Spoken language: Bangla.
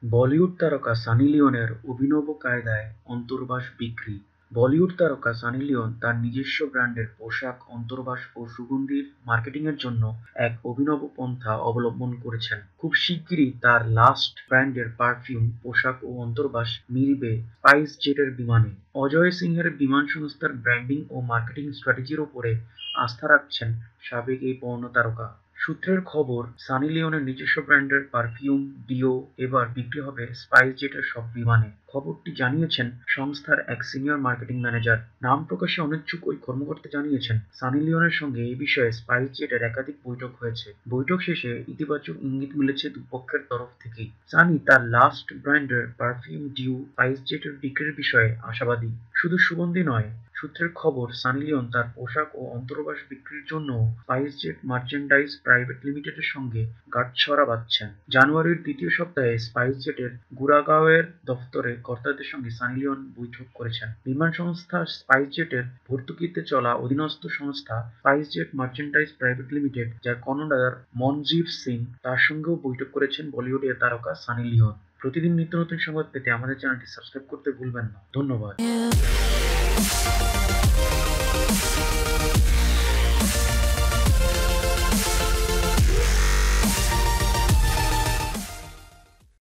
বলিউড তারকা সানি লিওনের অভিনব কায়দায় অন্তর্বাস বিক্রি। বলিউড তারকা সানি লিওন তার নিজস্ব ব্র্যান্ডের পোশাক, অন্তর্বাস ও সুগন্ধির মার্কেটিংয়ের জন্য এক অভিনব পন্থা অবলম্বন করেছেন। খুব শিগগিরই তার লাস্ট ব্র্যান্ডের পারফিউম, পোশাক ও অন্তর্বাস মিলবে স্পাইস জেটের বিমানে। অজয় সিংহের বিমান সংস্থার ব্র্যান্ডিং ও মার্কেটিং স্ট্র্যাটেজির ওপরে আস্থা রাখছেন সাবেক এই পর্ন তারকা। সূত্রের খবর, সানি লিওনের নিজস্ব ব্র্যান্ডের পারফিউম, ডিও এবার বিক্রি হবে স্পাইস জেটের সব বিমানে। খবরটি জানিয়েছেন সংস্থার এক সিনিয়র মার্কেটিং ম্যানেজার। নাম প্রকাশে অনিচ্ছুক ওই কর্মকর্তা জানিয়েছেন, সানি লিওনের সঙ্গে এই বিষয়ে স্পাইস জেটের একাধিক বৈঠক হয়েছে। বৈঠক শেষে ইতিবাচক ইঙ্গিত মিলেছে দুপক্ষের তরফ থেকেই। সানি তার লাস্ট ব্র্যান্ডের পারফিউম, ডিও স্পাইস জেটের বিক্রির বিষয়ে আশাবাদী। শুধু সুগন্ধি নয়, সূত্রের খবর, সানি লিওন তার পোশাক ও অন্তর্বাস বিক্রির জন্য স্পাইসজেট মার্চেন্ডাইজ প্রাইভেট লিমিটেডের সঙ্গে গাঁটছড়া বাঁধছেন। জানুয়ারির দ্বিতীয় সপ্তাহে স্পাইসজেটের গুড়গাঁওয়ের দফতরে কর্তাদের সঙ্গে সানি লিওন বৈঠক করেছেন। বিমান সংস্থা স্পাইসজেটের ভর্তুকিতে চলা অধীনস্থ সংস্থা স্পাইসজেট মার্চেন্ডাইজ প্রাইভেট লিমিটেড, যার কর্ণধার মনজিভ সিং, তার সঙ্গেও বৈঠক করেছেন বলিউডের তারকা সানি লিওন। প্রতিদিন নিত্য নতুন সংবাদ পেতে আমাদের চ্যানেলটি সাবস্ক্রাইব করতে ভুলবেন না। ধন্যবাদ।